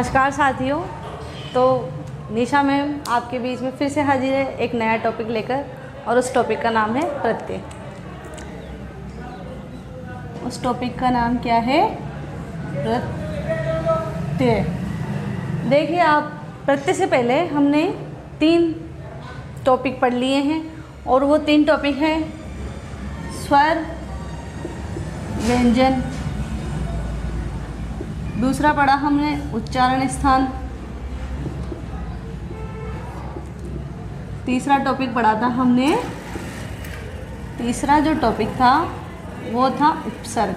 नमस्कार साथियों। तो निशा मैम आपके बीच में फिर से हाजिर है एक नया टॉपिक लेकर, और उस टॉपिक का नाम है प्रत्यय। उस टॉपिक का नाम क्या है? प्रत्यय। देखिए आप, प्रत्यय से पहले हमने 3 टॉपिक पढ़ लिए हैं, और वो 3 टॉपिक हैं स्वर, व्यंजन, दूसरा पढ़ा हमने उच्चारण स्थान, तीसरा टॉपिक पढ़ा था हमने, तीसरा जो टॉपिक था वो था उपसर्ग।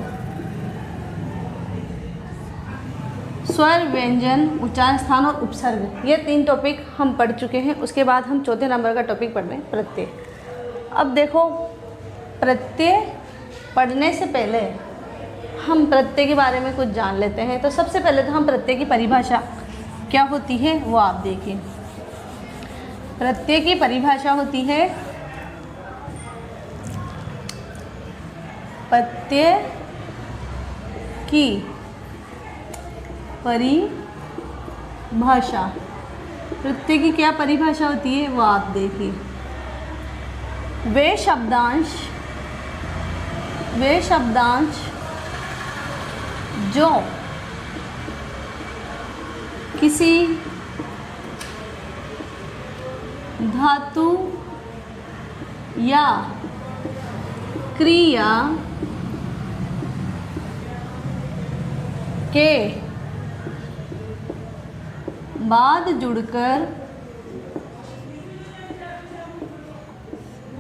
स्वर, व्यंजन, उच्चारण स्थान और उपसर्ग, ये 3 टॉपिक हम पढ़ चुके हैं। उसके बाद हम चौथे नंबर का टॉपिक पढ़ रहे हैं प्रत्यय। अब देखो, प्रत्यय पढ़ने से पहले हम प्रत्यय के बारे में कुछ जान लेते हैं। तो सबसे पहले तो हम प्रत्यय की परिभाषा क्या होती है वो आप देखिए। प्रत्यय की परिभाषा होती है, प्रत्यय की परिभाषा, प्रत्यय की क्या परिभाषा होती है वो आप देखिए। वे शब्दांश जो किसी धातु या क्रिया के बाद जुड़कर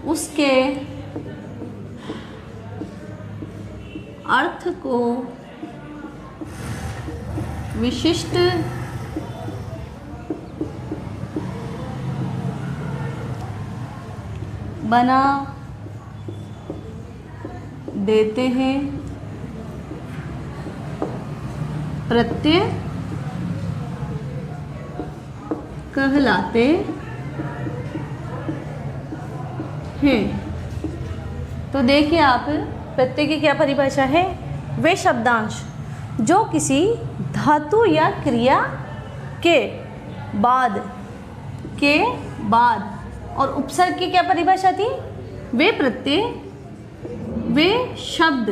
उसके अर्थ को विशिष्ट बना देते हैं, प्रत्यय कहलाते हैं। तो देखिए आप, प्रत्यय की क्या परिभाषा है? वे शब्दांश जो किसी धातु या क्रिया के बाद और उपसर्ग की क्या परिभाषा थी? वे प्रत्यय, वे शब्द,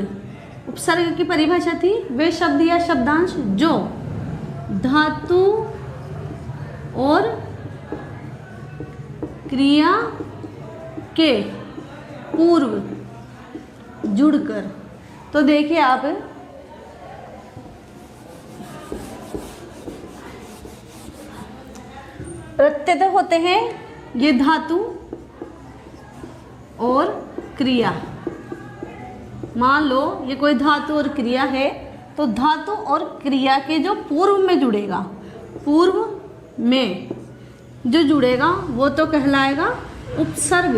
उपसर्ग की परिभाषा थी वे शब्द या शब्दांश जो धातु और क्रिया के पूर्व जुड़कर। तो देखिए आप, प्रत्यय तो होते हैं ये धातु और क्रिया। मान लो ये कोई धातु और क्रिया है, तो धातु और क्रिया के जो पूर्व में जुड़ेगा, पूर्व में जो जुड़ेगा वो तो कहलाएगा उपसर्ग।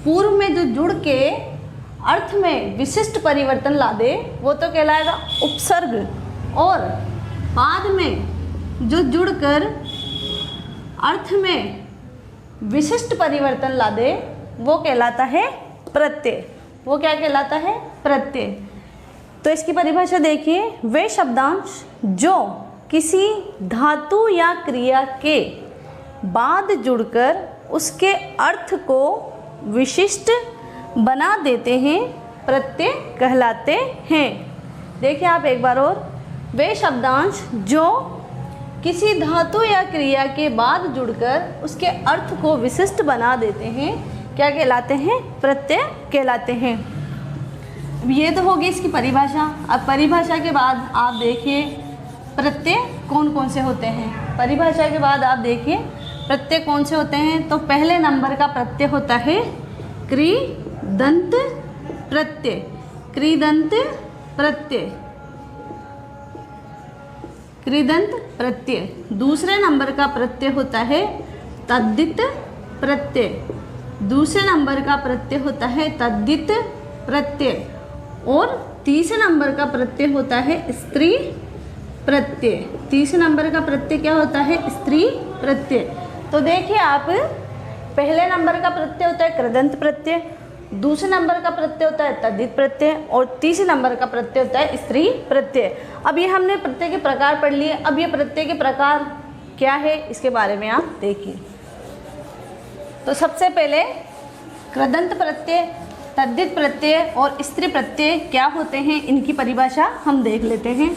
पूर्व में जो जुड़ के अर्थ में विशिष्ट परिवर्तन ला दे वो तो कहलाएगा उपसर्ग, और बाद में जो जुड़कर अर्थ में विशिष्ट परिवर्तन ला दे वो कहलाता है प्रत्यय। वो क्या कहलाता है? प्रत्यय। तो इसकी परिभाषा देखिए, वे शब्दांश जो किसी धातु या क्रिया के बाद जुड़कर उसके अर्थ को विशिष्ट बना देते हैं, प्रत्यय कहलाते हैं। देखिए आप एक बार और, वे शब्दांश जो किसी धातु या क्रिया के बाद जुड़कर उसके अर्थ को विशिष्ट बना देते हैं, क्या कहलाते हैं? प्रत्यय कहलाते हैं। ये तो होगी इसकी परिभाषा। अब परिभाषा के बाद आप देखिए प्रत्यय कौन कौन से होते हैं। परिभाषा के बाद आप देखिए प्रत्यय कौन से होते हैं। तो पहले नंबर का प्रत्यय होता है कृदंत प्रत्यय। कृदंत प्रत्यय, कृदंत प्रत्यय। दूसरे नंबर का प्रत्यय होता है तद्धित प्रत्यय। दूसरे नंबर का प्रत्यय होता है तद्धित प्रत्यय। और तीसरे नंबर का प्रत्यय होता है स्त्री प्रत्यय। तीसरे नंबर का प्रत्यय क्या होता है? स्त्री प्रत्यय। तो देखिए आप, पहले नंबर का प्रत्यय होता है कृदंत प्रत्यय, दूसरे नंबर का प्रत्यय होता है तद्धित प्रत्यय और तीसरे नंबर का प्रत्यय होता है स्त्री प्रत्यय। अब ये हमने प्रत्यय के प्रकार पढ़ लिए। अब ये प्रत्यय के प्रकार क्या है इसके बारे में आप देखिए। तो सबसे पहले कृदंत प्रत्यय, तद्धित प्रत्यय और स्त्री प्रत्यय क्या होते हैं, इनकी परिभाषा हम देख लेते हैं।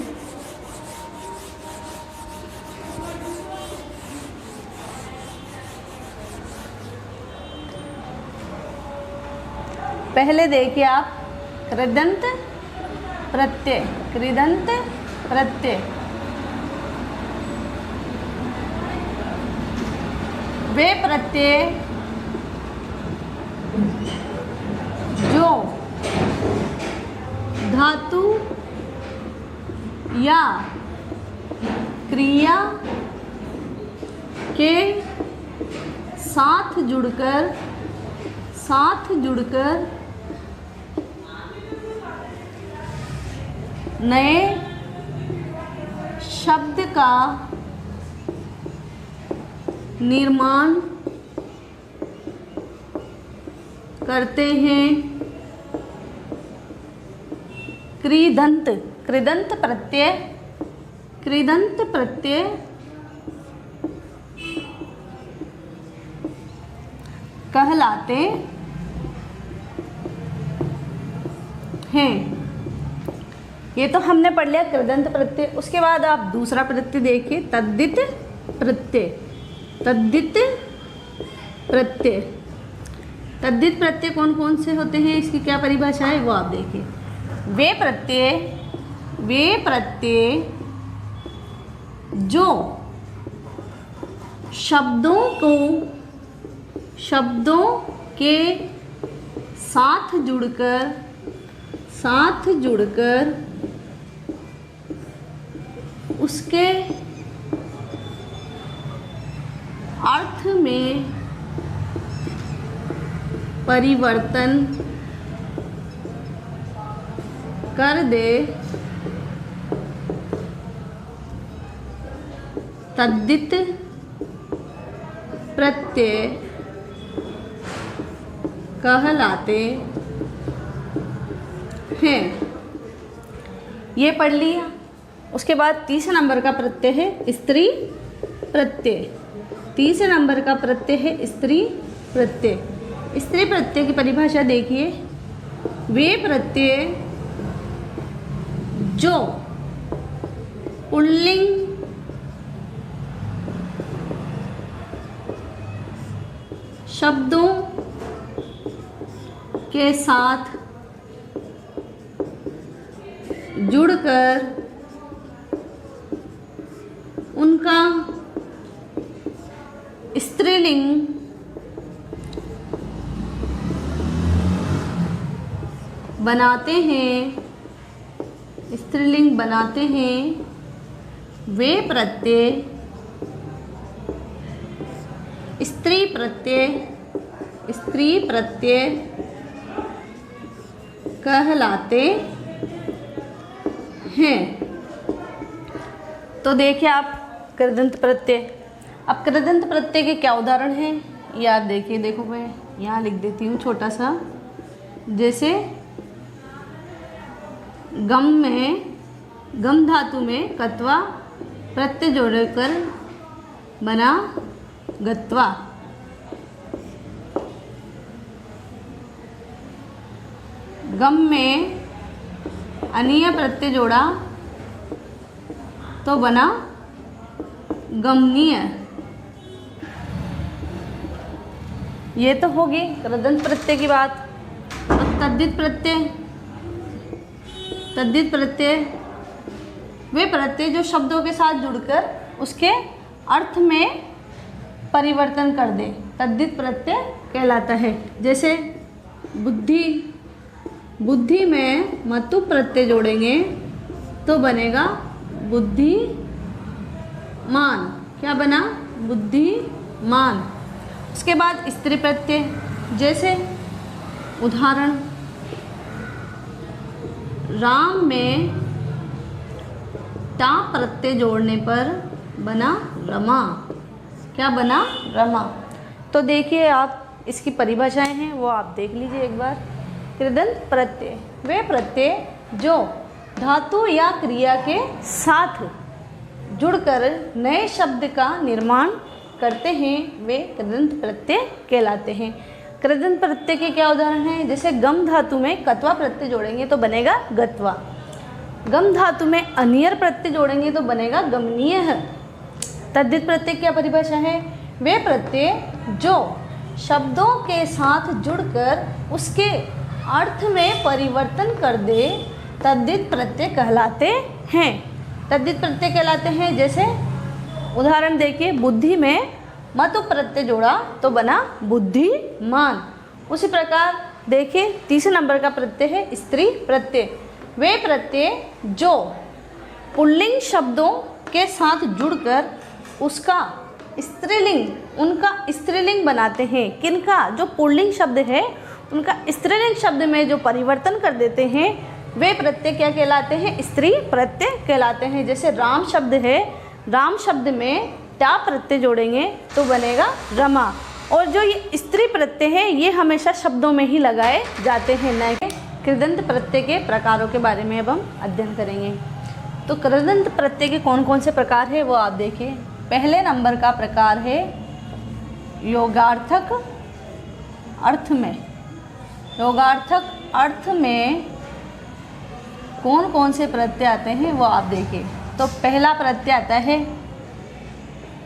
पहले देखिए आप कृदंत प्रत्यय, कृदंत प्रत्यय वे प्रत्यय जो धातु या क्रिया के साथ जुड़कर नए शब्द का निर्माण करते हैं। कृदंत, कृदंत प्रत्यय, कृदंत प्रत्यय कहलाते हैं। ये तो हमने पढ़ लिया कृदंत प्रत्यय। उसके बाद आप दूसरा प्रत्यय देखिए, तद्धित प्रत्यय। तद्धित प्रत्यय, तद्धित प्रत्यय कौन कौन से होते हैं, इसकी क्या परिभाषा है वो आप देखिए। वे प्रत्यय जो शब्दों के साथ जुड़कर उसके अर्थ में परिवर्तन कर दे, तद्धित प्रत्यय कहलाते हैं। ये पढ़ लिया। उसके बाद तीसरे नंबर का प्रत्यय है स्त्री प्रत्यय। तीसरे नंबर का प्रत्यय है स्त्री प्रत्यय। स्त्री प्रत्यय की परिभाषा देखिए। वे प्रत्यय जो पुल्लिंग शब्दों के साथ जुड़कर उनका स्त्रीलिंग बनाते हैं, स्त्रीलिंग बनाते हैं, वे प्रत्यय स्त्री प्रत्यय कहलाते हैं। तो देखिए आप कृदंत प्रत्यय। अब कृदंत प्रत्यय के क्या उदाहरण हैं ये आप देखिए। देखो मैं यहाँ लिख देती हूँ छोटा सा। जैसे गम धातु में कत्वा प्रत्यय जोड़कर बना गत्वा। गम में अनीय प्रत्यय जोड़ा तो बना गमनीय। ये तो होगी कृदंत प्रत्यय की बात। और तद्धित प्रत्यय वे प्रत्यय जो शब्दों के साथ जुड़कर उसके अर्थ में परिवर्तन कर दे, तद्धित प्रत्यय कहलाता है। जैसे बुद्धि में मतु प्रत्यय जोड़ेंगे तो बनेगा बुद्धिमान। क्या बना? बुद्धिमान। उसके बाद स्त्री प्रत्यय। जैसे उदाहरण राम में टा प्रत्यय जोड़ने पर बना रमा। क्या बना? रमा। तो देखिए आप इसकी परिभाषाएं हैं वो आप देख लीजिए एक बार। कृदंत प्रत्यय वे प्रत्यय जो धातु या क्रिया के साथ जुड़कर नए शब्द का निर्माण करते हैं वे कृदंत प्रत्यय कहलाते हैं। कृदंत प्रत्यय के क्या उदाहरण हैं? जैसे गम धातु में कत्वा प्रत्यय जोड़ेंगे तो बनेगा गत्वा, गम धातु में अनियर प्रत्यय जोड़ेंगे तो बनेगा गमनीय। तद्धित प्रत्यय क्या परिभाषा है? वे प्रत्यय जो शब्दों के साथ जुड़कर उसके अर्थ में परिवर्तन कर दे तद्धित प्रत्यय कहलाते हैं। तद्धित प्रत्यय कहलाते हैं, जैसे उदाहरण देखिए, बुद्धि में मतु प्रत्यय जोड़ा तो बना बुद्धिमान। उसी प्रकार देखिए तीसरे नंबर का प्रत्यय है स्त्री प्रत्यय। वे प्रत्यय जो पुल्लिंग शब्दों के साथ जुड़कर उसका स्त्रीलिंग उनका स्त्रीलिंग बनाते हैं। किनका? जो पुल्लिंग शब्द है उनका स्त्रीलिंग शब्द में जो परिवर्तन कर देते हैं वे प्रत्यय क्या कहलाते हैं? स्त्री प्रत्यय कहलाते हैं। जैसे राम शब्द है, राम शब्द में टा प्रत्यय जोड़ेंगे तो बनेगा रमा। और जो ये स्त्री प्रत्यय है ये हमेशा शब्दों में ही लगाए जाते हैं, न कि कृदंत प्रत्यय के प्रकारों के बारे में अब हम अध्ययन करेंगे। तो कृदंत प्रत्यय के कौन कौन से प्रकार है वो आप देखिए। पहले नंबर का प्रकार है योगार्थक अर्थ में। योगार्थक अर्थ में कौन कौन से प्रत्यय आते हैं वो आप देखिए। तो पहला प्रत्यय आता है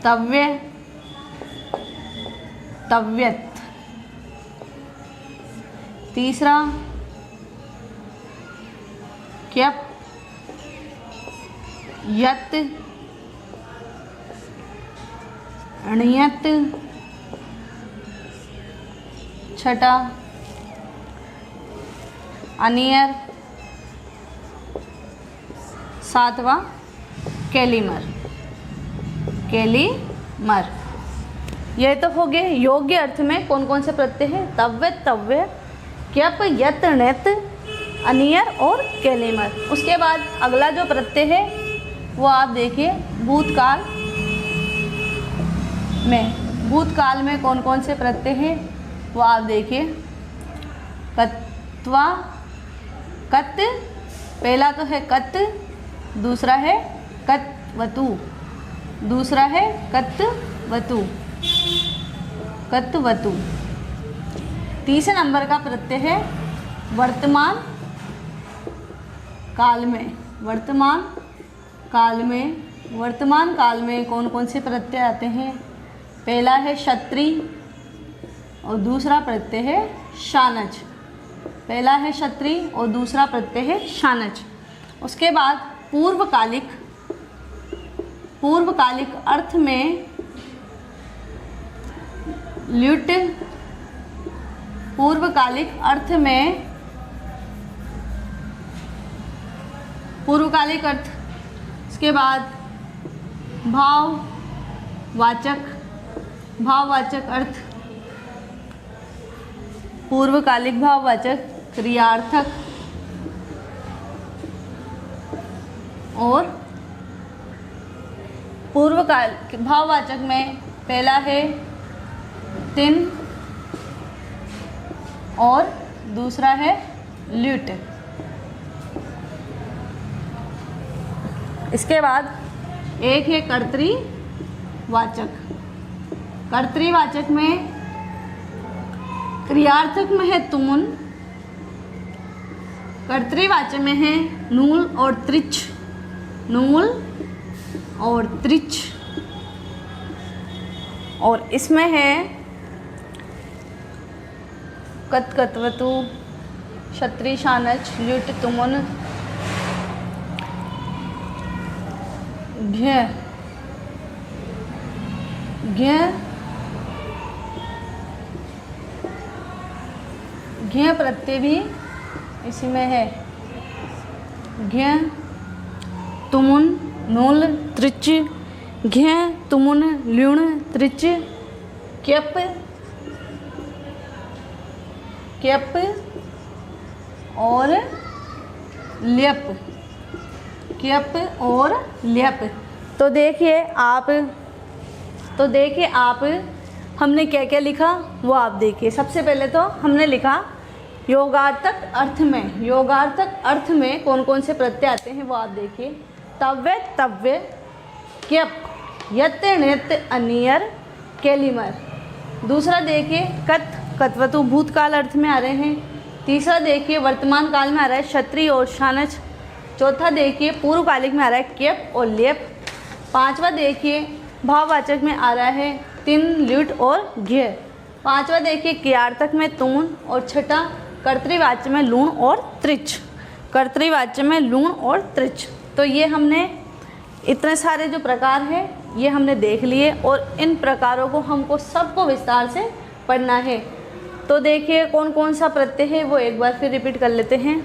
तव्य, तव्यत। तीसरा क्यप, यत, अणियत। छठा अनियर। सातवां कैलीमर, कैलीमर। यह तो हो गए योग्य अर्थ में कौन कौन से प्रत्यय हैं? तव्य, तव्य, क्यप, यत, णित, अनियर और कैलीमर। उसके बाद अगला जो प्रत्यय है वो आप देखिए भूतकाल में। भूतकाल में कौन कौन से प्रत्यय हैं वो आप देखिए। कत्वा, कत, पहला तो है कत, दूसरा है कत्वतु, दूसरा है कत्वतु, कत्वतु। तीसरे नंबर का प्रत्यय है वर्तमान काल में। वर्तमान काल में, वर्तमान काल में कौन कौन से प्रत्यय आते हैं? पहला है क्षत्रि और दूसरा प्रत्यय है शानच। पहला है क्षत्रि और दूसरा प्रत्यय है शानच। उसके बाद पूर्वकालिक, पूर्वकालिक अर्थ में ल्युट, पूर्वकालिक अर्थ में, पूर्वकालिक अर्थ। उसके बाद भाववाचक, भाववाचक अर्थ, पूर्वकालिक भाववाचक, क्रियार्थक और पूर्वकाल भाववाचक में पहला है तिन और दूसरा है ल्यूट। इसके बाद एक है कर्तृवाचक। कर्तृवाचक में क्रियार्थक में है तुमुन, कर्तृवाचक में है नूल और त्रिच, नूल और त्रिच। और इसमें है कत, कत्वतु, क्षत्रि, शानच, ल्युट, तुमुन, घ्य, घ्य, घ्य प्रत्यय भी इसी में है। घ्य, तुमुन, नूल, त्रिच, घ्य, तुमुन, ल्युण, त्रिच, क्यप, क्यप और ल्यप, क्यप और ल्यप। तो देखिए आप हमने क्या क्या लिखा वो आप देखिए। सबसे पहले तो हमने लिखा योगार्थक अर्थ में, योगार्थक अर्थ में कौन कौन से प्रत्यय आते हैं वो आप देखिए। तव्य, तव्य, क्यप, यत्य, नृत्य, अनियर, केलिमर। दूसरा देखिए कत, कत्वतु भूतकाल अर्थ में आ रहे हैं। तीसरा देखिए वर्तमान काल में आ रहा है क्षत्रिय और शानच। चौथा देखिए पूर्वकालिक में आ रहा है क्यप और लेप। पांचवा देखिए भाववाचक में आ रहा है तिन, ल्यूट और घ्य। पांचवा देखिए क्रियार्थक में तूण। और छठा कर्तृवाच्य में लूण और त्रिच, कर्तृवाच्य में लूण और त्रिच। तो ये हमने इतने सारे जो प्रकार हैं ये हमने देख लिए और इन प्रकारों को हमको सबको विस्तार से पढ़ना है। तो देखिए कौन कौन सा प्रत्यय है वो एक बार फिर रिपीट कर लेते हैं।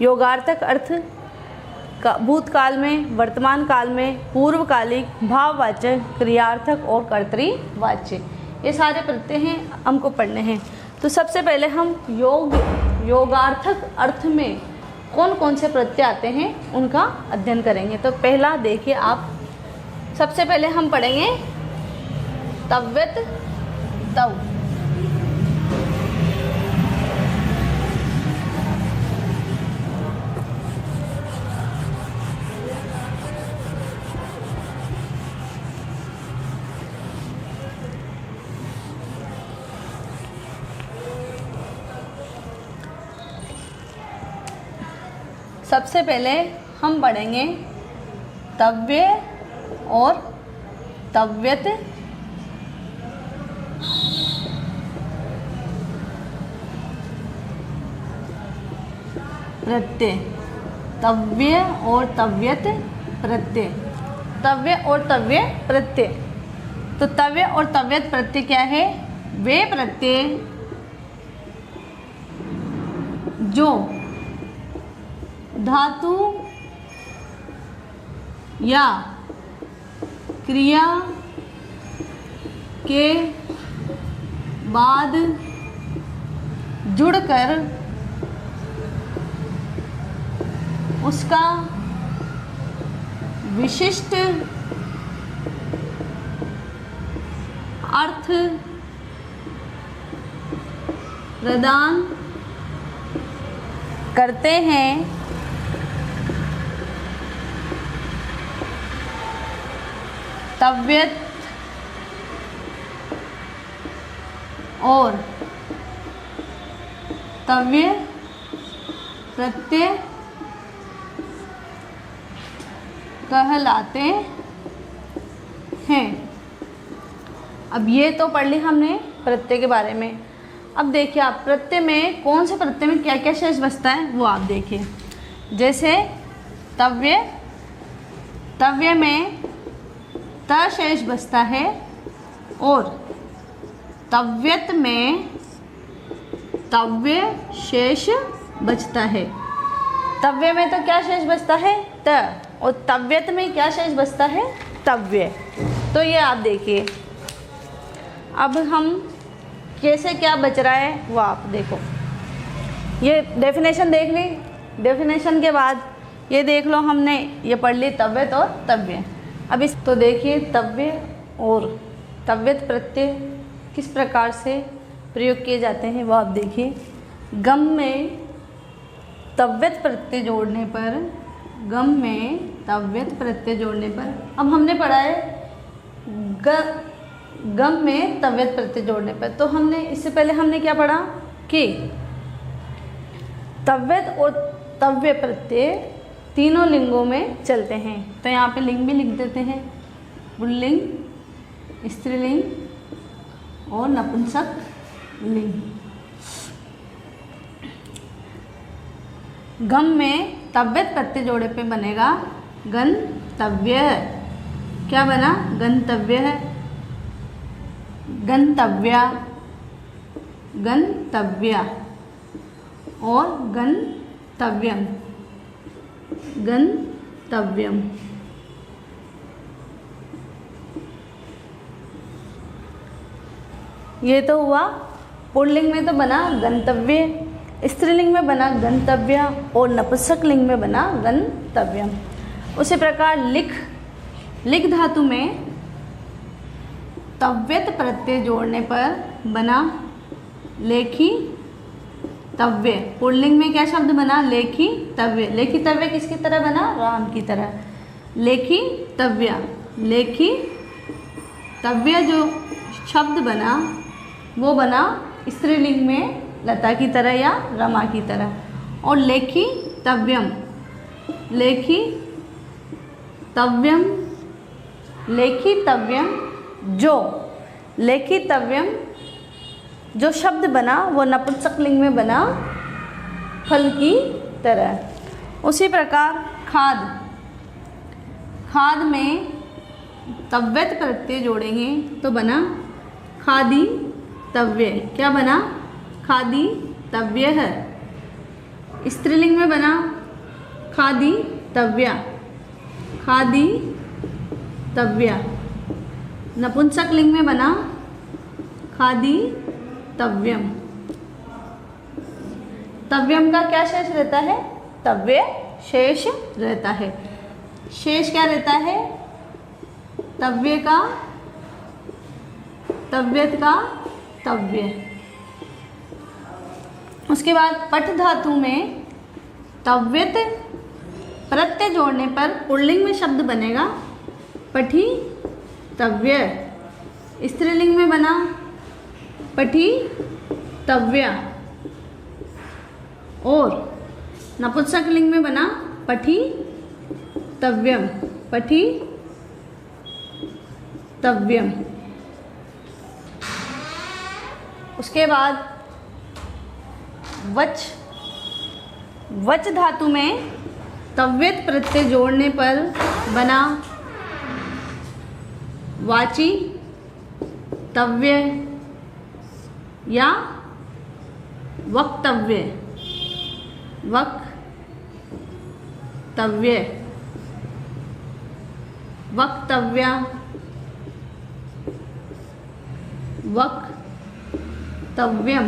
योगार्थक अर्थ का भूतकाल में, वर्तमान काल में, पूर्वकालिक, भाववाचक, क्रियार्थक और कर्तृवाच्य, ये सारे प्रत्यय हैं हमको पढ़ने हैं। तो सबसे पहले हम योगार्थक अर्थ में कौन कौन से प्रत्यय आते हैं उनका अध्ययन करेंगे। तो पहला देखिए आप, सबसे पहले हम पढ़ेंगे तव्यत, तव। सबसे पहले हम पढ़ेंगे तव्य और तव्यत, प्रत्यय। तव्य और तव्यत प्रत्यय, तव्य और तव्य प्रत्यय। तो तव्य और तव्यत प्रत्यय क्या है? वे प्रत्यय जो धातु या क्रिया के बाद जुड़कर उसका विशिष्ट अर्थ प्रदान करते हैं, तव्यत और तव्य प्रत्यय कहलाते हैं। अब ये तो पढ़ ली हमने प्रत्यय के बारे में। अब देखिए आप प्रत्यय में कौन से प्रत्यय में क्या क्या शेष बचता है वो आप देखिए। जैसे तव्य, तव्य में त शेष बचता है और तव्यत में तव्य शेष बचता है। तव्य में तो क्या शेष बचता है? त। और तव्यत में क्या शेष बचता है? तव्य। तो ये आप देखिए। अब हम कैसे क्या बच रहा है वो आप देखो। ये डेफिनेशन देख ली, डेफिनेशन के बाद ये देख लो हमने ये पढ़ ली तव्यत और तव्य। अब इस तो देखिए तव्य और तव्यत प्रत्यय किस प्रकार से प्रयोग किए जाते हैं वो आप देखिए। गम में तव्यत प्रत्यय जोड़ने पर, गम में तव्यत प्रत्यय जोड़ने पर, अब हमने पढ़ा है गम में तव्यत प्रत्यय जोड़ने पर। तो हमने इससे पहले हमने क्या पढ़ा कि तव्यत और तव्य प्रत्यय तीनों लिंगों में चलते हैं। तो यहाँ पे लिंग भी लिख देते हैं, पुल्लिंग, स्त्रीलिंग और नपुंसक लिंग। गम में तव्यत प्रत्यय जोड़े पे बनेगा गंतव्य। क्या बना? गंतव्य है, गंतव्या, गंतव्या और गंतव्यम, गंतव्यम। ये तो हुआ पुल्लिंग में तो बना गंतव्य, स्त्रीलिंग में बना गंतव्य और नपुंसक लिंग में बना गंतव्यम। उसी प्रकार लिख, लिख धातु में तव्यत प्रत्यय जोड़ने पर बना लेखी तव्य। पुल्लिंग में क्या शब्द बना? लेखी तव्य। लेखी तव्य किसकी तरह बना? राम की तरह। लेखी तव्य, लेखी तव्य जो शब्द बना वो बना स्त्रीलिंग में लता की तरह या रमा की तरह। और लेखी तव्यम, लेखी तव्यम, लेखी तव्यम जो, लेखी तव्यम जो शब्द बना वो नपुंसक लिंग में बना फल की तरह। उसी प्रकार खाद, खाद में तव्यत प्रत्यय जोड़ेंगे तो बना खादी तव्य। क्या बना? खादी तव्य है। स्त्रीलिंग में बना खादी तव्या, खादी तव्या। नपुंसक लिंग में बना खादी तव्यम। तव्यम का क्या शेष रहता है? तव्य शेष रहता है। शेष क्या रहता है? तव्य का, तव्यत का तव्य। उसके बाद पठ धातु में तव्यत प्रत्यय जोड़ने पर पुल्लिंग में शब्द बनेगा पठी तव्य। स्त्रीलिंग में बना पठी तव्या और नपुंसक लिंग में बना पठी तव्यम, पठी तव्यम। उसके बाद वच, वच धातु में तव्यत प्रत्यय जोड़ने पर बना वाची तव्य या वक्तव्य, वक्तव्य, वक्तव्या, वक्तव्यम।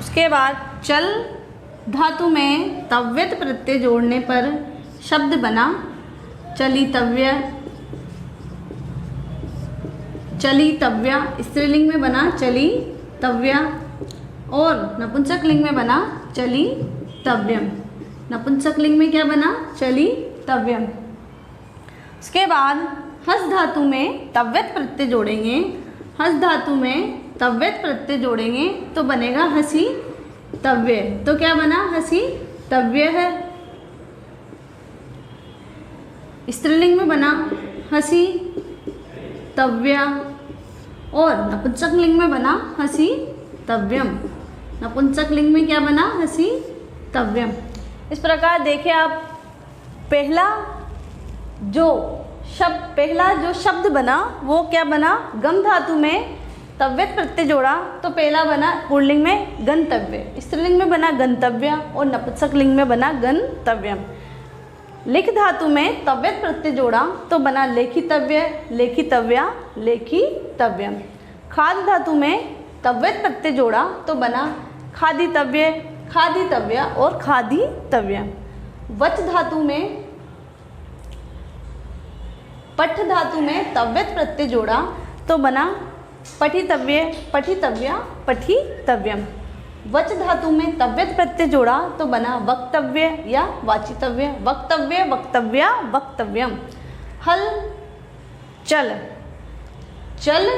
उसके बाद चल धातु में तव्यत प्रत्यय जोड़ने पर शब्द बना चलितव्य, चलितव्या। स्त्रीलिंग में बना चलितव्या और नपुंसक लिंग में बना चलितव्यम। नपुंसक लिंग में क्या बना? चलितव्यम। उसके बाद हस धातु में तव्यत प्रत्यय जोड़ेंगे। हस धातु में तव्यत प्रत्यय जोड़ेंगे तो बनेगा हसी तव्य। तो क्या बना? हसी तव्य है। स्त्रीलिंग में बना हसी तव्या और नपुंसक लिंग में बना हसी तव्यम। नपुंसक लिंग में क्या बना? हसी तव्यम। इस प्रकार देखिए आप, पहला जो शब्द बना वो क्या बना? गम धातु में तव्यत प्रत्यय जोड़ा तो पहला बना पुल्लिंग में गंतव्य। स्त्रीलिंग में बना गंतव्य और नपुंसक लिंग में बना गंतव्यम। लिख धातु में तव्यत प्रत्यय जोड़ा तो बना लेखितव्य, लेखितव्या, लेखितव्यम। खाद धातु में तव्यत प्रत्यय जोड़ा तो बना खादितव्य, खादितव्या और खादितव्यम। वच धातु में पठ धातु में तव्यत प्रत्यय जोड़ा तो बना पठितव्य, पठितव्या, पठितव्यम। वच धातु में तव्यत प्रत्यय जोड़ा तो बना वक्तव्य या वाचितव्य, वक्तव्य, वक्तव्या, वक्तव्यम। हल चल, चल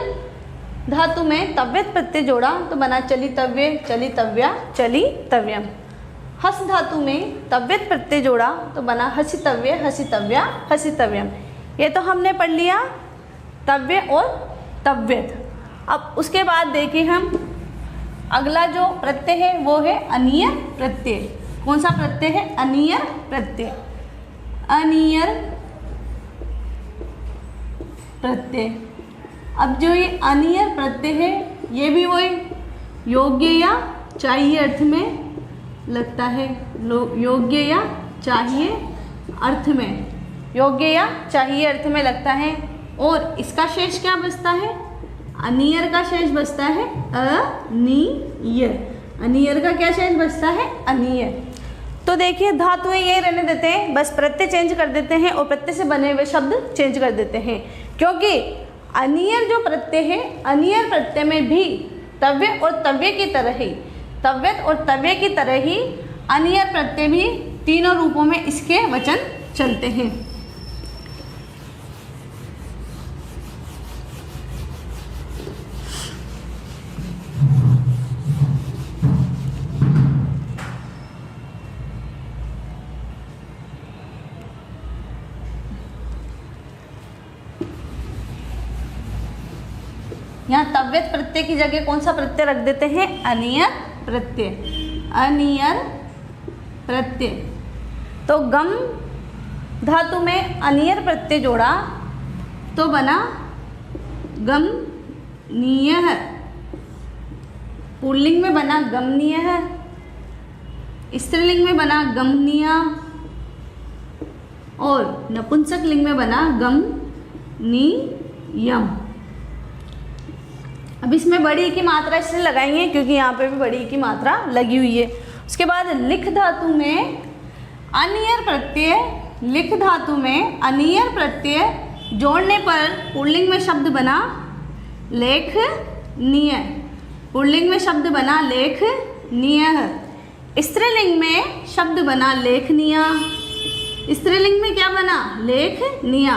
धातु में तव्यत प्रत्यय जोड़ा तो बना चलितव्य, चलितव्या, चलितव्यम। हस धातु में तव्यत प्रत्यय जोड़ा तो बना हसितव्य, हसितव्या, हसितव्यम। ये तो हमने पढ़ लिया तव्य और तव्यत। अब उसके बाद देखिए हम अगला जो प्रत्यय है वो है अनियर प्रत्यय। कौन सा प्रत्यय है? अनियर प्रत्यय। अनियर प्रत्यय। अब जो ये अनियर प्रत्यय है ये भी वही योग्य या चाहिए अर्थ में लगता है। योग्य या चाहिए अर्थ में, योग्य या चाहिए अर्थ में लगता है। और इसका शेष क्या बचता है? अनियर का शेष बचता है अनियर। अनियर का क्या शेष बचता है? अनियर। तो देखिए धातुएं यही रहने देते हैं, बस प्रत्यय चेंज कर देते हैं और प्रत्यय से बने हुए शब्द चेंज कर देते हैं, क्योंकि अनियर जो प्रत्यय है, अनियर प्रत्यय में भी तव्य और तव्य की तरह ही, तव्यत और तव्य की तरह ही अनियर प्रत्यय भी तीनों रूपों में इसके वचन चलते हैं। यहाँ तव्यत प्रत्यय की जगह कौन सा प्रत्यय रख देते हैं? अनियर प्रत्यय, अनियर प्रत्यय। तो गम धातु में अनियर प्रत्यय जोड़ा तो बना गमनीयः, पुल्लिंग में बना गमनीयः, स्त्रीलिंग में बना गमनीया और नपुंसक लिंग में बना गमनीयम। अब इसमें बड़ी की मात्रा इसलिए लगाएंगे क्योंकि यहाँ पे भी बड़ी की मात्रा लगी हुई है। उसके बाद लिख धातु में अनियर प्रत्यय, लिख धातु में अनियर प्रत्यय जोड़ने पर पुल्लिंग में शब्द बना लेखनीय, पुल्लिंग में शब्द बना लेखनीयः, स्त्रीलिंग में शब्द बना लेखनीया, स्त्रीलिंग में क्या बना? लेखनीया,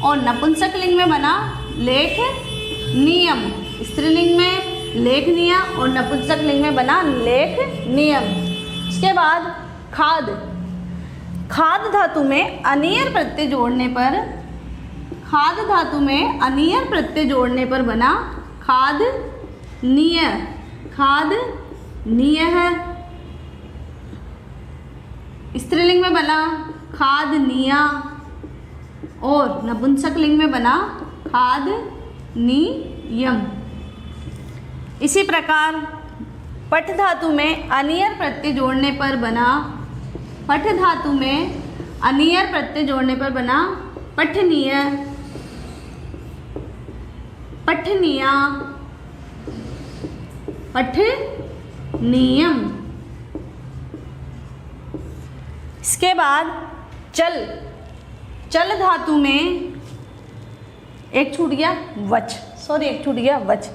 और नपुंसक लिंग में बना लेखनीयम, स्त्रीलिंग में लेखनीय और नपुंसक लिंग में बना लेखनीयम। उसके बाद खाद, खाद धातु में अनियर प्रत्यय जोड़ने पर, खाद धातु में अनियर प्रत्यय जोड़ने पर बना खादनीय, खादनीयः, स्त्रीलिंग में बना खादनीया और नपुंसक लिंग में बना खादनीयम। इसी प्रकार पठ धातु में अनियर प्रत्यय जोड़ने पर बना, पठ धातु में अनियर प्रत्यय जोड़ने पर बना पठनीय, पठनीया, पठनीयम। इसके बाद चल, चल धातु में एक छूट गया वच, सॉरी एक छूट गया वच,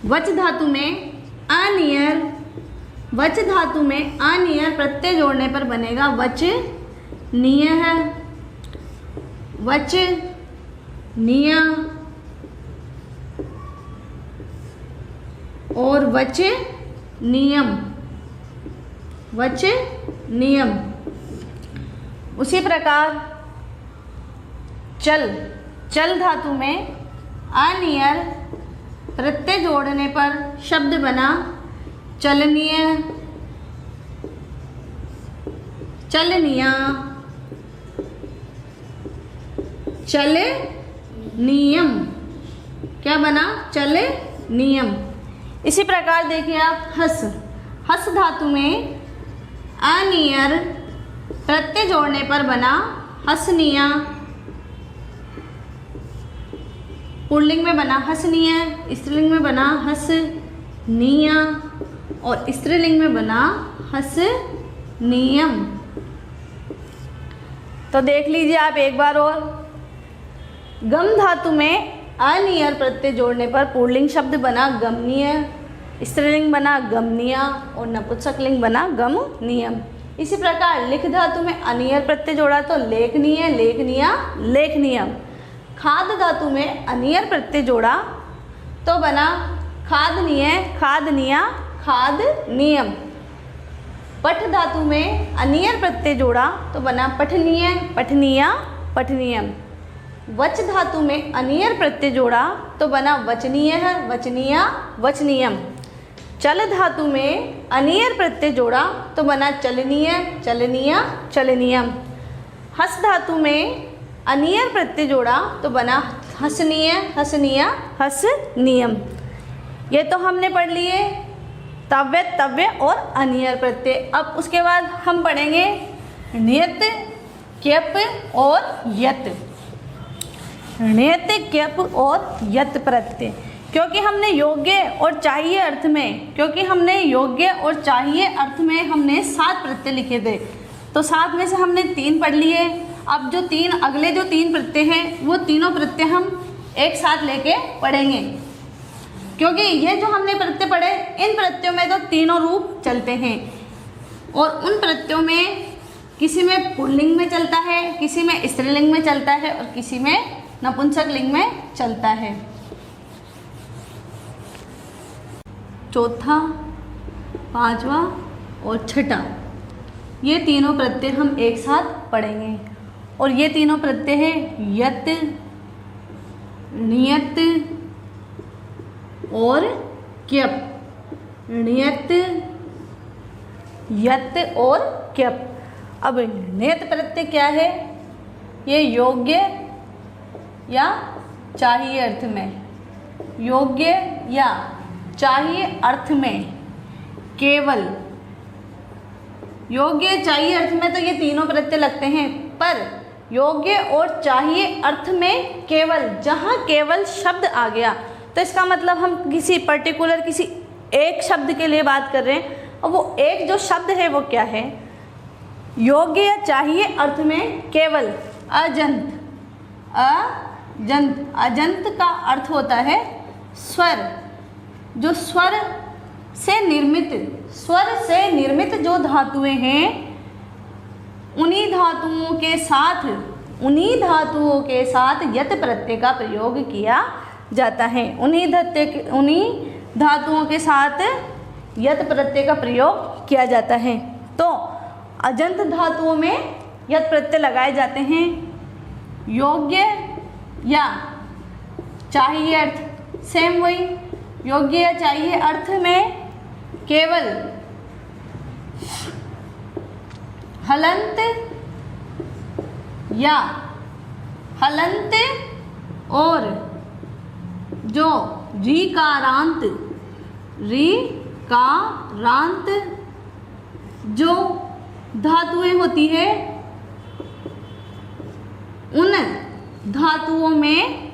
वच धातु में अनियर, वच धातु में अनियर प्रत्यय जोड़ने पर बनेगा वचनीयः, वचनीय और वचनीयम, वचनीयम। उसी प्रकार चल, चल धातु में अनियर प्रत्यय जोड़ने पर शब्द बना चलनीय, चलनीया, चलनीयम, क्या बना? चलनीयम। इसी प्रकार देखिए आप हस, हस धातु में अनियर प्रत्यय जोड़ने पर बना हसनीया, पुल्लिंग में बना हसनीय, स्त्रीलिंग में बना हसनीया और स्त्रीलिंग में बना हसनीयम। तो देख लीजिए आप एक बार और, गम धातु में अनियर प्रत्यय जोड़ने पर पुल्लिंग शब्द बना गमनीय, स्त्रीलिंग बना गमनीया और नपुंसक लिंग बना गमनीयम। इसी प्रकार लिख धातु में अनियर प्रत्यय जोड़ा तो लेखनीय, लेखनीया, लेखनीयम। खाद धातु में अनियर प्रत्यय जोड़ा तो बना खादनीय, खादनीया, खादनीयम। पठ धातु में अनियर प्रत्यय जोड़ा तो बना पठनीय, पठनीया, पठनीयम। वच धातु में अनियर प्रत्यय जोड़ा तो बना वचनीय, वचनीया, वचनीयम। चल धातु में अनियर प्रत्यय जोड़ा तो बना चलनीय, चलनीया, चलनीयम। हस धातु में अनियर प्रत्यय जोड़ा तो बना हसनीय, हसनीया, हसनीयम। ये तो हमने पढ़ लिए तव्य, तव्य और अनियर प्रत्यय। अब उसके बाद हम पढ़ेंगे नियत, क्यप और यत, नियत, क्यप और यत प्रत्यय। क्योंकि हमने योग्य और चाहिए अर्थ में, क्योंकि हमने योग्य और चाहिए अर्थ में हमने 7 प्रत्यय लिखे थे। तो 7 में से हमने 3 पढ़ लिए। अब जो 3 अगले जो 3 प्रत्यय हैं वो तीनों प्रत्यय हम एक साथ लेके पढ़ेंगे, क्योंकि ये जो हमने प्रत्यय पढ़े इन प्रत्ययों में तो तीनों रूप चलते हैं और उन प्रत्ययों में किसी में पुल्लिंग में चलता है, किसी में स्त्रीलिंग में चलता है और किसी में नपुंसक लिंग में चलता है। चौथा, पांचवा और छठा ये तीनों प्रत्यय हम एक साथ पढ़ेंगे और ये तीनों प्रत्यय हैं यत, नियत और क्यप। नियत, यत और क्यप। अब नियत प्रत्यय क्या है? ये योग्य या चाहिए अर्थ में, योग्य या चाहिए अर्थ में केवल, योग्य चाहिए अर्थ में तो ये तीनों प्रत्यय लगते हैं, पर योग्य और चाहिए अर्थ में केवल, जहाँ केवल शब्द आ गया तो इसका मतलब हम किसी पर्टिकुलर किसी एक शब्द के लिए बात कर रहे हैं और वो एक जो शब्द है वो क्या है? योग्य या चाहिए अर्थ में केवल अजंत। अजंत, अजंत का अर्थ होता है स्वर। जो स्वर से निर्मित, स्वर से निर्मित जो धातुएं हैं उन्हीं धातुओं के साथ यत प्रत्यय का प्रयोग किया जाता है। उन्हीं धातुओं के साथ यत प्रत्यय का प्रयोग किया जाता है। तो अजंत धातुओं में यत प्रत्यय लगाए जाते हैं योग्य या चाहिए अर्थ, सेम वही योग्य या चाहिए अर्थ में केवल हलंत या हलंत और जो रीकारांत जो धातुएं होती है उन धातुओं में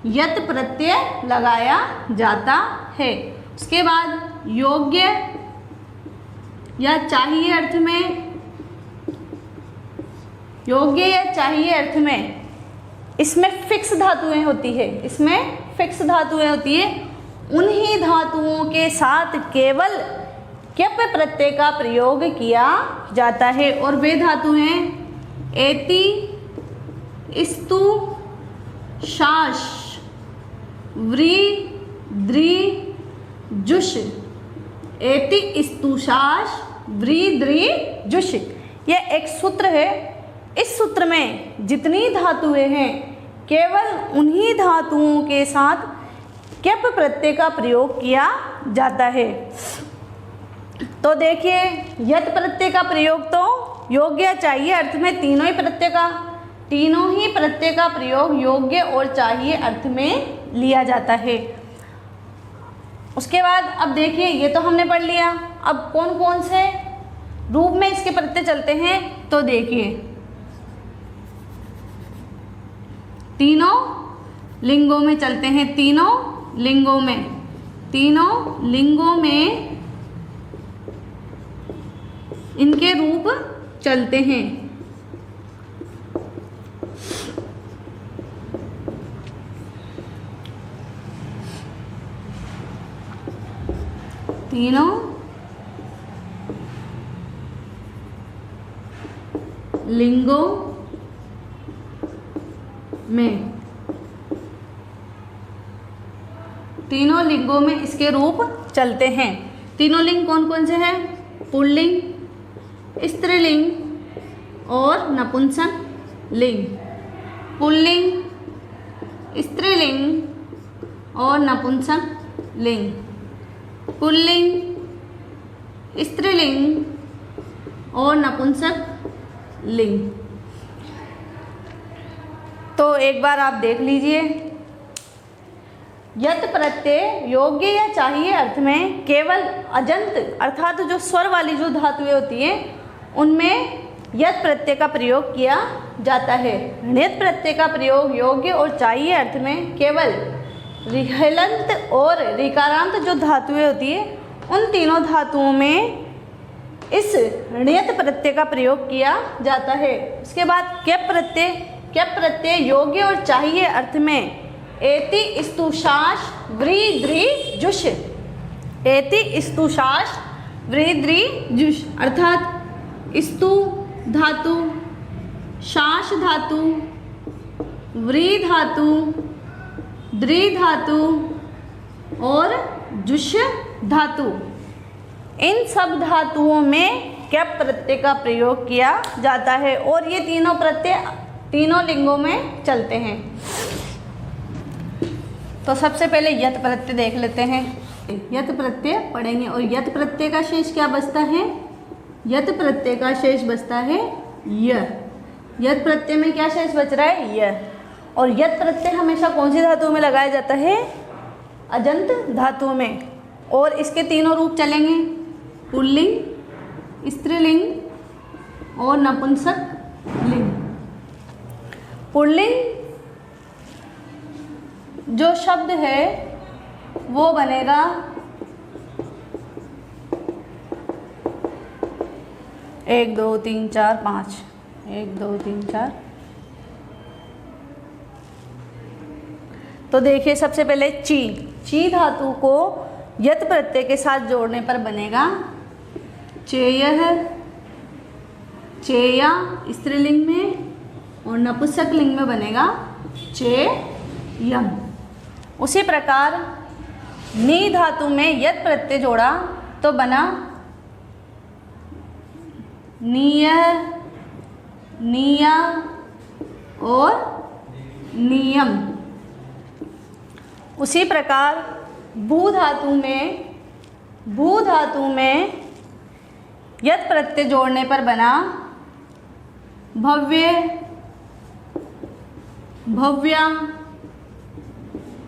यत प्रत्यय लगाया जाता है। उसके बाद योग्य या चाहिए अर्थ में, योग्य या चाहिए अर्थ में इसमें फिक्स धातुएं होती है, इसमें फिक्स धातुएं होती है। उन्हीं धातुओं के साथ केवल क्यप प्रत्यय का प्रयोग किया जाता है और वे धातु हैं एति, स्तु, शाश, व्री, द्रि, जुष। एति, स्तु, शाश, व्री, द्रि, जुष। यह एक सूत्र है। इस सूत्र में जितनी धातुएं हैं केवल उन्हीं धातुओं के साथ क्यप प्रत्यय का प्रयोग किया जाता है। तो देखिए यत प्रत्यय का प्रयोग तो योग्य चाहिए अर्थ में तीनों ही प्रत्यय का प्रयोग योग्य और चाहिए अर्थ में लिया जाता है। उसके बाद अब देखिए ये तो हमने पढ़ लिया। अब कौन कौन से रूप में इसके प्रत्यय चलते हैं तो देखिए तीनों लिंगों में चलते हैं। तीनों लिंगों में इनके रूप चलते हैं। तीनों लिंगों में, तीनों लिंगों में इसके रूप चलते हैं। तीनों लिंग कौन कौन से हैं? पुल्लिंग, स्त्रीलिंग और नपुंसक लिंग। पुल्लिंग, स्त्रीलिंग और नपुंसक लिंग। पुल्लिंग, स्त्रीलिंग और नपुंसक लिंग। तो एक बार आप देख लीजिए। यत प्रत्यय योग्य या चाहिए अर्थ में केवल अजंत अर्थात जो स्वर वाली जो धातुएं होती हैं उनमें यत प्रत्यय का प्रयोग किया जाता है। णित प्रत्यय का प्रयोग योग्य और चाहिए अर्थ में केवल हलंत और ऋकारांत जो धातुएं होती है उन तीनों धातुओं में इस णियत प्रत्यय का प्रयोग किया जाता है। उसके बाद क्यप प्रत्यय, क्यप प्रत्यय योग्य और चाहिए अर्थ में एति स्तुशास व्रीद्रि जुष, एति स्तुशास व्रीद्रि जुष अर्थात स्तु धातु, शास धातु, व्री धातु, द्रि धातु और जुष धातु, इन सब धातुओं में क्यप प्रत्यय का प्रयोग किया जाता है और ये तीनों प्रत्यय तीनों लिंगों में चलते हैं। तो सबसे पहले यत प्रत्यय देख लेते हैं। यत प्रत्यय पढ़ेंगे और यत प्रत्यय का शेष क्या बचता है? यत प्रत्यय का शेष बचता है य। यत प्रत्यय में क्या शेष बच रहा है? य। और यत प्रत्यय हमेशा कौन सी धातु में लगाया जाता है? अजंत धातु में। और इसके तीनों रूप चलेंगे, पुल्लिंग, स्त्रीलिंग और नपुंसक लिंग। पुल्लिंग जो शब्द है वो बनेगा 1 2 3 4 5, 1 2 3 4। तो देखिए सबसे पहले ची, ची धातु को यत प्रत्यय के साथ जोड़ने पर बनेगा चेयः, चेया स्त्रीलिंग में और नपुंसक लिंग में बनेगा चेयम। उसी प्रकार नी धातु में यत प्रत्यय जोड़ा तो बना नीयः, नीया और नियम। उसी प्रकार भू धातु में यत प्रत्यय जोड़ने पर बना भव्य, भव्या,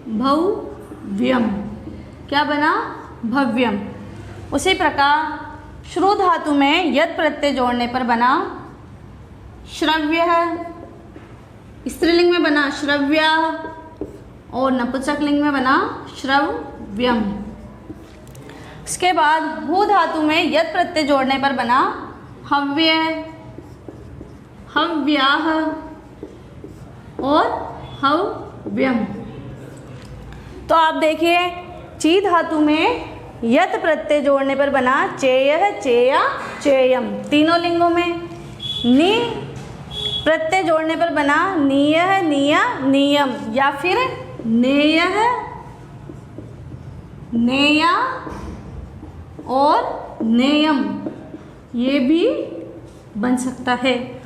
भव्यम। क्या बना? भव्यम। उसी प्रकार श्रु धातु में यत प्रत्यय जोड़ने पर बना श्रव्यः, स्त्रीलिंग में बना श्रव्या और नपुंसक लिंग में बना श्रव्यम। इसके बाद भू धातु में यत प्रत्यय जोड़ने पर बना हव्य, हव्याः और हव्यम। तो आप देखिए ची धातु में यत प्रत्यय जोड़ने पर बना चेयः, चेया, चेयम तीनों लिंगों में। नी प्रत्यय जोड़ने पर बना नीयः, नीया, नियम या फिर नेयः, नेया और नेयम, ये भी बन सकता है।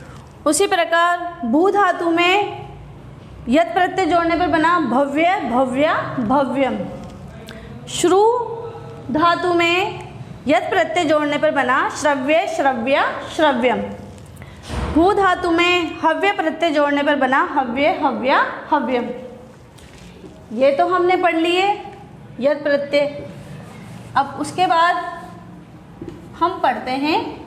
उसी प्रकार भू धातु में यत प्रत्यय जोड़ने पर बना भव्य, भव्या, भव्यम। श्रु धातु में यत प्रत्यय जोड़ने पर बना श्रव्य, श्रव्या, श्रव्यम। भू धातु में हव्य प्रत्यय जोड़ने पर बना हव्य, हव्या, हव्यम। ये तो हमने पढ़ लिए यत प्रत्यय। अब उसके बाद हम पढ़ते हैं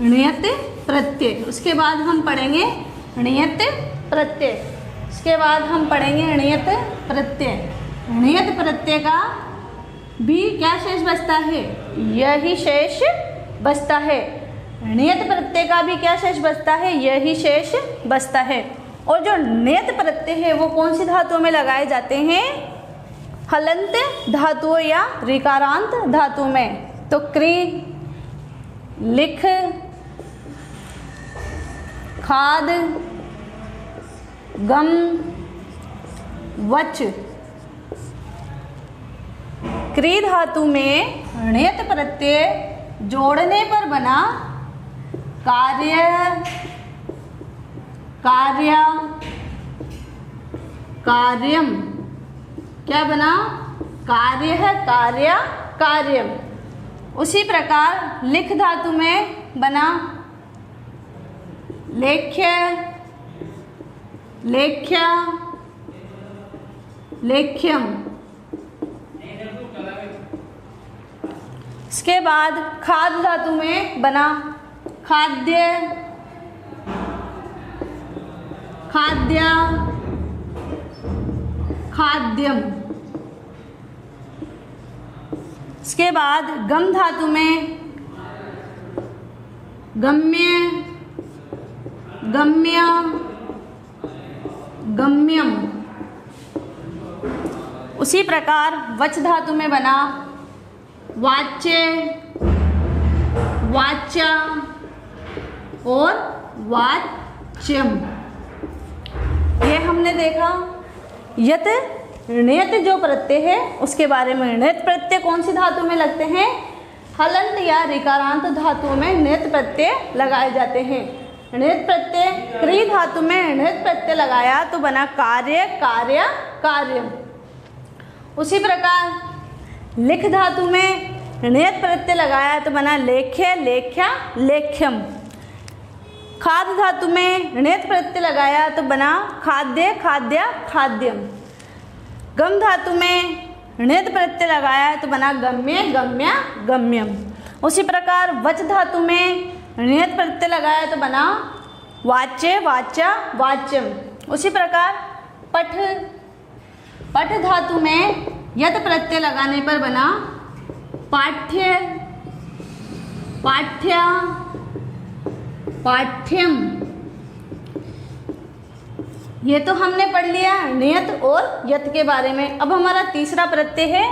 णियत प्रत्यय। उसके बाद हम पढ़ेंगे णियत प्रत्यय। उसके बाद हम पढ़ेंगे णियत प्रत्यय। णियत प्रत्यय का भी क्या शेष बचता है? यही शेष बचता है। णियत प्रत्यय का भी क्या शेष बचता है? यही शेष बचता है। और जो नियत प्रत्यय है वो कौन सी धातुओं में लगाए जाते हैं? हलंत धातुओं या ऋकारांत धातु में। तो क्री, लिख, खाद, गम, वच। क्री धातु में णियत प्रत्यय जोड़ने पर बना कार्य, कार्य, कार्यम। क्या बना? कार्य है, कार्य, कार्यम। उसी प्रकार लिख धातु में बना लेख्य, लेख्या, लेख्यम। इसके बाद खाद धातु में बना खाद्य, खाद्या, खाद्यम। इसके बाद गम धातु में गम्य, गम्य, गम्यम। उसी प्रकार वच धातु में बना वाच्य, वाच्या और वाच्यम। ये हमने देखा। यत णयत जो प्रत्यय है उसके बारे में। णयत प्रत्यय कौन सी धातु में लगते हैं? हलंत या ऋकारांत धातुओं में णयत प्रत्यय लगाए जाते हैं। णयत प्रत्यय क्री धातु में णयत प्रत्यय लगाया तो बना कार्य, कार्य, कार्यम। उसी प्रकार लिख धातु में णयत प्रत्यय लगाया तो बना लेख्य, लेख्या, लेख्यम। खाद धातु में णयत प्रत्यय लगाया तो बना खाद्य, खाद्य, खाद्यम। गम धातु में णयत प्रत्यय लगाया तो बना गम्य, गम्य, गम्यम। उसी प्रकार वच धातु में णयत प्रत्यय लगाया तो बना वाच्य, वाच्या, वाच्यम। उसी प्रकार पठ, पठ धातु में यत प्रत्यय लगाने पर बना पाठ्य, पाठ्या, पाठ्यम। ये तो हमने पढ़ लिया णयत और यत के बारे में। अब हमारा तीसरा प्रत्यय है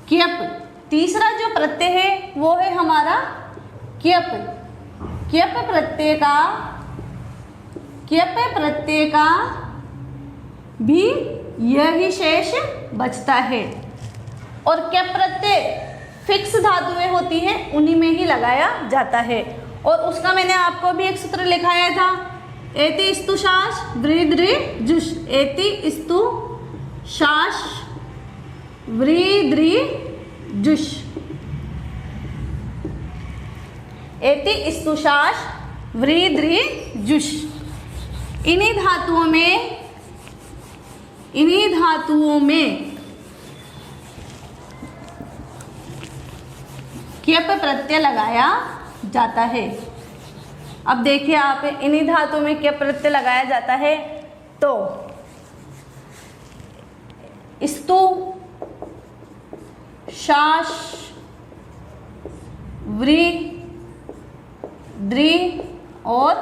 क्यप। तीसरा जो प्रत्यय है वो है हमारा क्यप। क्यप प्रत्यय का भी यही शेष बचता है। और क्यप प्रत्यय फिक्स धातुएं होती हैं, उन्हीं में ही लगाया जाता है। और उसका मैंने आपको भी एक सूत्र लिखाया था, एति स्तु शास वृद्रि जुष। एति स्तु शास वृद्रि जुष। एति स्तु शास वृद्रि जुष। इन्हीं धातुओं में क्यप प्रत्यय लगाया जाता है। अब देखिए आप, इन्हीं धातुओं में क्यप प्रत्यय लगाया जाता है तो स्तु, शास, वृ, द्रि और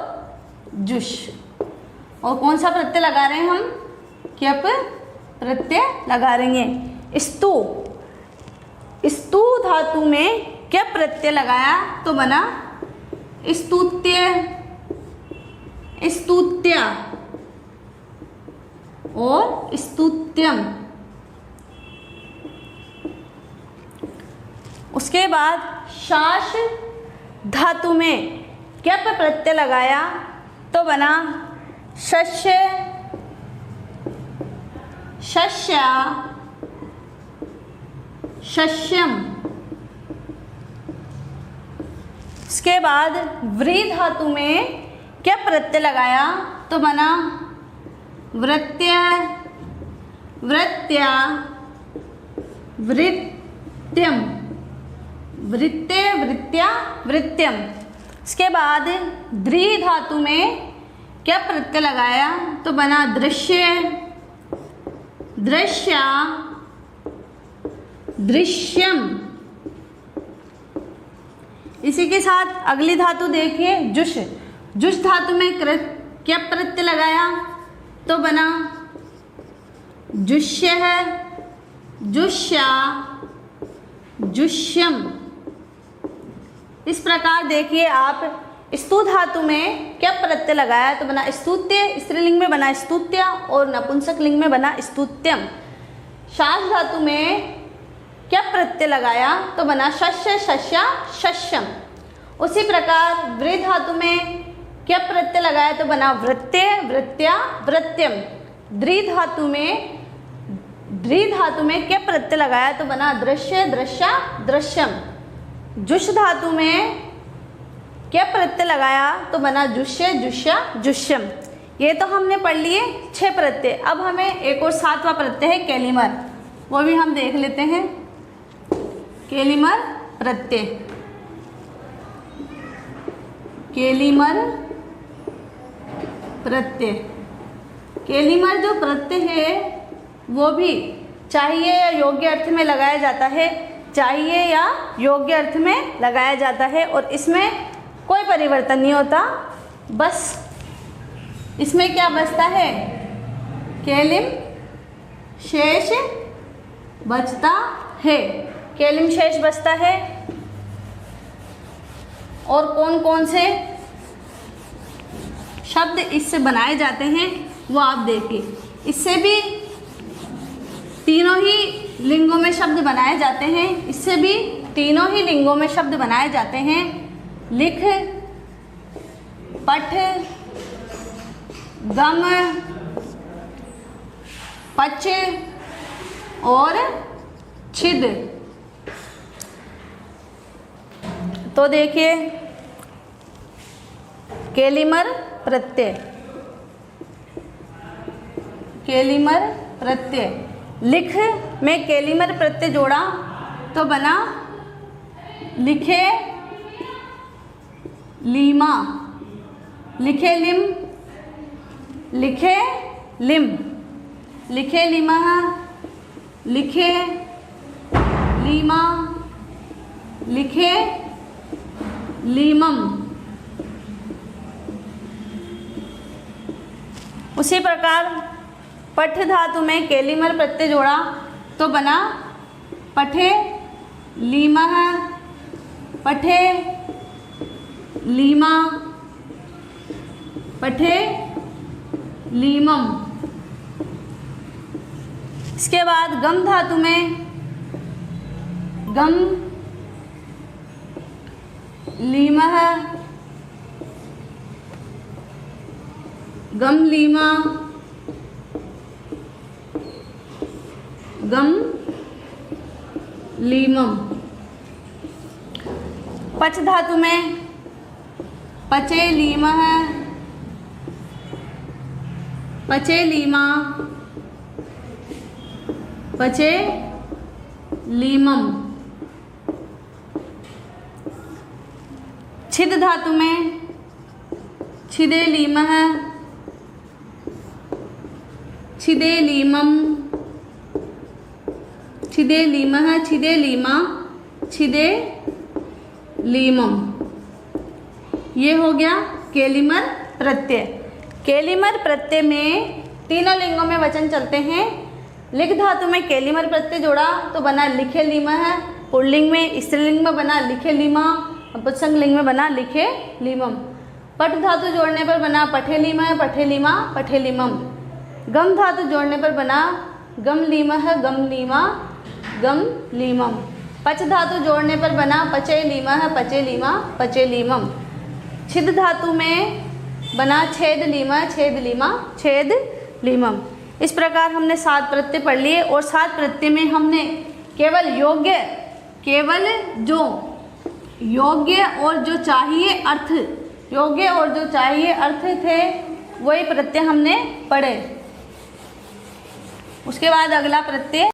जुष। और कौन सा प्रत्यय लगा रहे हैं हम? क्यप प्रत्यय लगा रहे हैं। स्तु, स्तु धातु में क्यप प्रत्यय लगाया तो बना स्तुत्य, स्तुत्या और स्तुत्यम। उसके बाद शास धातु में क्यप प्रत्यय लगाया तो बना शस्य, शस्या, शस्यम। उसके बाद व्री धातु में क्या प्रत्यय लगाया तो बना वृत्त्य, वृत्त्या, वृत्त्यम। वृत्ते, वृत्त्या, वृत्त्यम। इसके बाद द्रि धातु में क्या प्रत्यय लगाया तो बना दृश्य, दृश्या, दृश्यम। इसी के साथ अगली धातु देखिए जुष। जुष धातु में क्या प्रत्यय लगाया तो बना जुष्य, जुष्या, जुष्यम। इस प्रकार देखिए आप, स्तु धातु में क्या प्रत्यय लगाया तो बना स्तुत्य, स्त्रीलिंग में बना स्तुत्या और नपुंसक लिंग में बना स्तुत्यम। शास धातु में क्या प्रत्यय लगाया तो बना शस्य, शस्या, शस्यम। उसी प्रकार वृ धातु में क्या प्रत्यय लगाया तो बना वृत्ते, वृत्त्या, वृत्त्यम। द्रि धातु में क्या प्रत्यय लगाया तो बना दृश्य, दृश्या, दृश्यम। जुष धातु में क्या प्रत्यय लगाया तो बना जुष्य, जुष्या, जुष्यम। ये तो हमने पढ़ लिए 6 प्रत्यय। अब हमें एक और 7वां प्रत्यय है केलिमर, वो भी हम देख लेते हैं। केलिमर प्रत्यय, केलिमर प्रत्यय। केलिमर जो प्रत्यय है वो भी चाहिए या योग्य अर्थ में लगाया जाता है, चाहिए या योग्य अर्थ में लगाया जाता है और इसमें कोई परिवर्तन नहीं होता। बस इसमें क्या बचता है, केलिम शेष बचता है, केलिम शेष बचता है। और कौन कौन से शब्द इससे बनाए जाते हैं वो आप देखिए। इससे भी तीनों ही लिंगों में शब्द बनाए जाते हैं, इससे भी तीनों ही लिंगों में शब्द बनाए जाते हैं। लिख, पठ, गम, पच और छिद। तो देखिए, केलिमर प्रत्यय, केलिमर प्रत्यय, लिख में केलिमर प्रत्यय जोड़ा तो बना लिखे लीमा, लिखे लिम, लिखे लिम, लिखे लिमा, लिखे लीमा, लिखे लीमम। उसी प्रकार पठ धातु में केलिमर प्रत्यय जोड़ा तो बना पठे लीमः, पठे लीमा, पठे लीमम। इसके बाद गम धातु में गम लीमः, गम लीमा, गम लीमम। पच धातु में पचे लीमः, पचे लीमा, पचे लीमम। छिद धातु में छिदे लीमः, छिदे लीमम, छिदे लीमः, छिदे लीमा, छिदे लीमम। ये हो गया केलिमर प्रत्यय। केलिमर प्रत्यय में तीनों लिंगों में वचन चलते हैं। लिख धातु में केलिमर प्रत्यय जोड़ा तो बना लिखे लीमः, पुल्लिंग में स्त्रीलिंग में बना लिखे लीमा, नपुंसक लिंग में बना लिखे लीमम। पठ धातु जोड़ने पर बना पठे लीमः, पठे लीमा, पठे लीमम। गम धातु जोड़ने पर बना गम लीमः, गम लीमा, गम लीमम। पच धातु जोड़ने पर बना पचे लीमः, पचे लीमा, पचे लीमम। छिद धातु में बना छेद लीमा, छेद लीमा, छेद लीमम। इस प्रकार हमने 7 प्रत्यय पढ़ लिए और 7 प्रत्यय में हमने केवल जो योग्य और जो चाहिए अर्थ, योग्य और जो चाहिए अर्थ थे वही प्रत्यय हमने पढ़े। उसके बाद अगला प्रत्यय